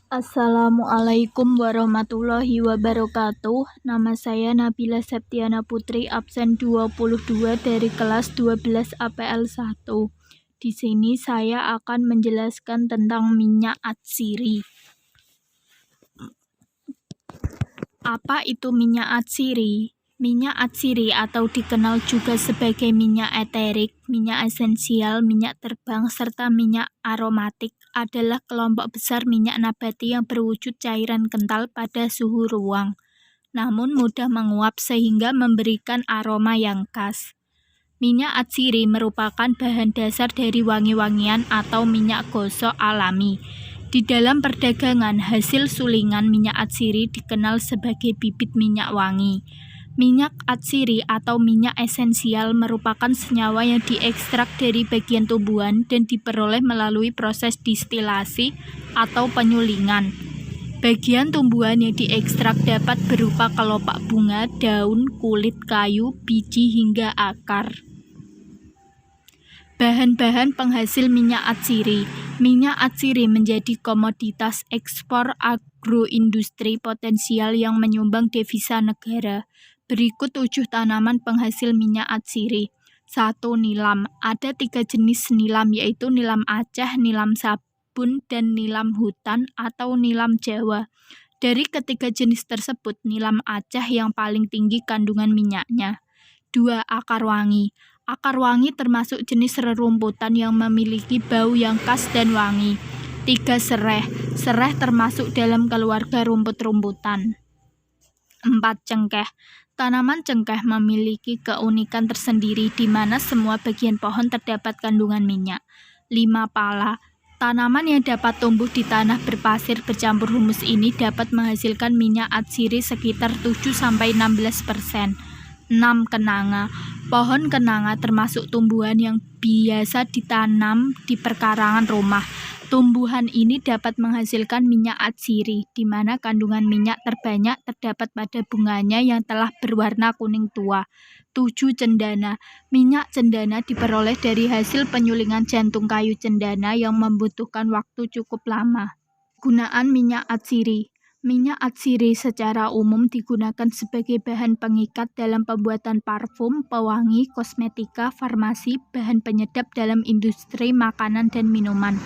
Assalamualaikum warahmatullahi wabarakatuh. Nama saya Nabila Septiana Putri, absen 22 dari kelas 12 APL 1. Di sini saya akan menjelaskan tentang minyak atsiri. Apa itu minyak atsiri? Minyak atsiri atau dikenal juga sebagai minyak eterik, minyak esensial, minyak terbang, serta minyak aromatik adalah kelompok besar minyak nabati yang berwujud cairan kental pada suhu ruang, namun mudah menguap sehingga memberikan aroma yang khas. Minyak atsiri merupakan bahan dasar dari wangi-wangian atau minyak gosok alami. Di dalam perdagangan, hasil sulingan minyak atsiri dikenal sebagai bibit minyak wangi. Minyak atsiri atau minyak esensial merupakan senyawa yang diekstrak dari bagian tumbuhan dan diperoleh melalui proses distilasi atau penyulingan. Bagian tumbuhan yang diekstrak dapat berupa kelopak bunga, daun, kulit kayu, biji, hingga akar. Bahan-bahan penghasil minyak atsiri. Minyak atsiri menjadi komoditas ekspor agroindustri potensial yang menyumbang devisa negara. Berikut 7 tanaman penghasil minyak atsiri. 1. Nilam. Ada 3 jenis nilam, yaitu nilam Aceh, nilam sabun, dan nilam hutan atau nilam Jawa. Dari ketiga jenis tersebut, nilam Aceh yang paling tinggi kandungan minyaknya. 2. Akar wangi. Akar wangi termasuk jenis rerumputan yang memiliki bau yang khas dan wangi. 3. Sereh. Sereh termasuk dalam keluarga rumput-rumputan. 4. Cengkeh. Tanaman cengkeh memiliki keunikan tersendiri di mana semua bagian pohon terdapat kandungan minyak. 5. Pala. Tanaman yang dapat tumbuh di tanah berpasir bercampur humus ini dapat menghasilkan minyak atsiri sekitar 7-16%. 6. Kenanga. Pohon kenanga termasuk tumbuhan yang biasa ditanam di perkarangan rumah. Tumbuhan ini dapat menghasilkan minyak atsiri, di mana kandungan minyak terbanyak terdapat pada bunganya yang telah berwarna kuning tua. 7. Cendana. Minyak cendana diperoleh dari hasil penyulingan jantung kayu cendana yang membutuhkan waktu cukup lama. Gunaan minyak atsiri. Minyak atsiri secara umum digunakan sebagai bahan pengikat dalam pembuatan parfum, pewangi, kosmetika, farmasi, bahan penyedap dalam industri makanan dan minuman.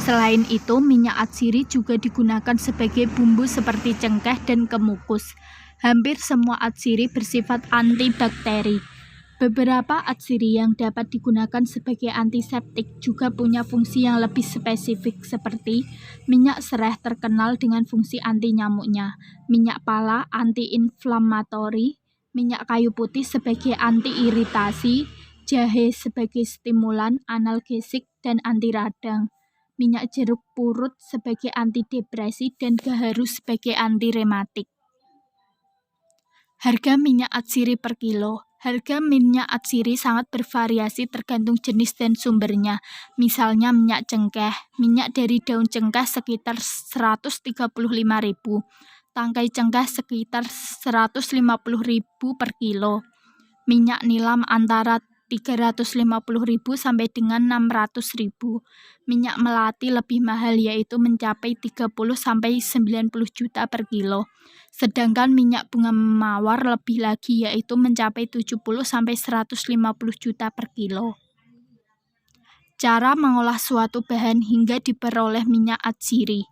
Selain itu, minyak atsiri juga digunakan sebagai bumbu seperti cengkeh dan kemukus. Hampir semua atsiri bersifat antibakteri. Beberapa atsiri yang dapat digunakan sebagai antiseptik juga punya fungsi yang lebih spesifik seperti minyak sereh terkenal dengan fungsi anti nyamuknya, minyak pala anti-inflamatori, minyak kayu putih sebagai anti-iritasi, jahe sebagai stimulan, analgesik, dan anti radang, minyak jeruk purut sebagai antidepresi, dan gaharu sebagai anti rematik. Harga minyak atsiri per kilo. Harga minyak atsiri sangat bervariasi tergantung jenis dan sumbernya. Misalnya minyak cengkeh. Minyak dari daun cengkeh sekitar 135.000. Tangkai cengkeh sekitar 150.000 per kilo. Minyak nilam antara 350.000 sampai dengan 600.000. Minyak melati lebih mahal, yaitu mencapai 30 sampai 90 juta per kilo. Sedangkan minyak bunga mawar lebih lagi, yaitu mencapai 70 sampai 150 juta per kilo. Cara mengolah suatu bahan hingga diperoleh minyak atsiri.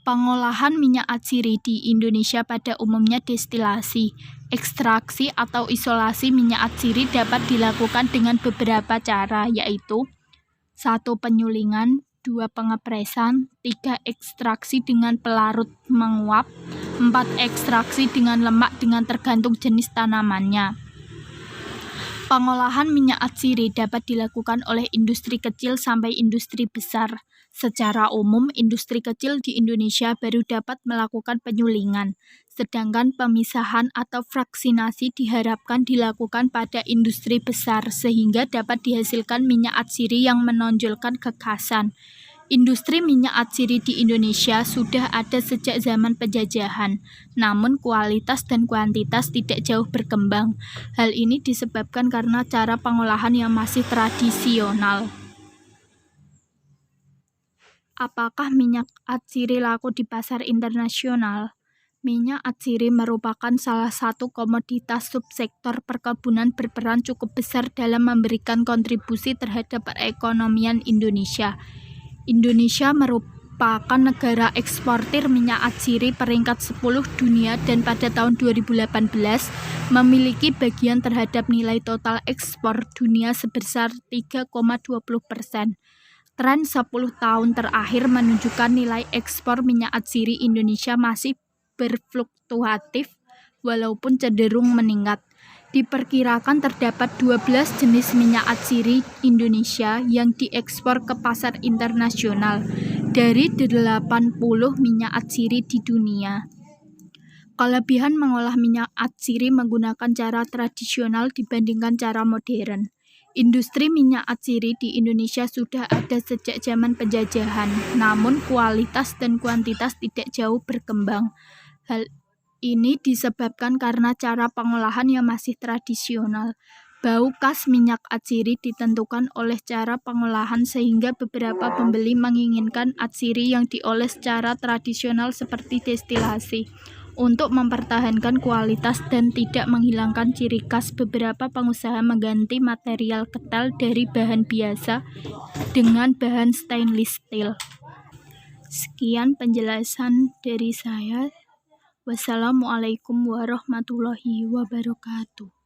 Pengolahan minyak atsiri di Indonesia pada umumnya destilasi. Ekstraksi atau isolasi minyak atsiri dapat dilakukan dengan beberapa cara, yaitu 1. Penyulingan, 2. Pengepresan, 3. Ekstraksi dengan pelarut menguap, 4. Ekstraksi dengan lemak dengan tergantung jenis tanamannya. Pengolahan minyak atsiri dapat dilakukan oleh industri kecil sampai industri besar. Secara umum, industri kecil di Indonesia baru dapat melakukan penyulingan, sedangkan pemisahan atau fraksinasi diharapkan dilakukan pada industri besar sehingga dapat dihasilkan minyak atsiri yang menonjolkan kekhasan. Industri minyak atsiri di Indonesia sudah ada sejak zaman penjajahan, namun kualitas dan kuantitas tidak jauh berkembang. Hal ini disebabkan karena cara pengolahan yang masih tradisional. Apakah minyak atsiri laku di pasar internasional? Minyak atsiri merupakan salah satu komoditas subsektor perkebunan berperan cukup besar dalam memberikan kontribusi terhadap perekonomian Indonesia. Indonesia merupakan negara eksportir minyak atsiri peringkat 10 dunia dan pada tahun 2018 memiliki bagian terhadap nilai total ekspor dunia sebesar 3,20%. Tren 10 tahun terakhir menunjukkan nilai ekspor minyak atsiri Indonesia masih berfluktuatif walaupun cenderung meningkat. Diperkirakan terdapat 12 jenis minyak atsiri Indonesia yang diekspor ke pasar internasional dari 80 minyak atsiri di dunia. Kelebihan mengolah minyak atsiri menggunakan cara tradisional dibandingkan cara modern. Industri minyak atsiri di Indonesia sudah ada sejak zaman penjajahan, namun kualitas dan kuantitas tidak jauh berkembang. Hal ini disebabkan karena cara pengolahan yang masih tradisional. Bau khas minyak atsiri ditentukan oleh cara pengolahan sehingga beberapa pembeli menginginkan atsiri yang diolah secara tradisional seperti destilasi. Untuk mempertahankan kualitas dan tidak menghilangkan ciri khas, beberapa pengusaha mengganti material ketal dari bahan biasa dengan bahan stainless steel. Sekian penjelasan dari saya. Wassalamualaikum warahmatullahi wabarakatuh.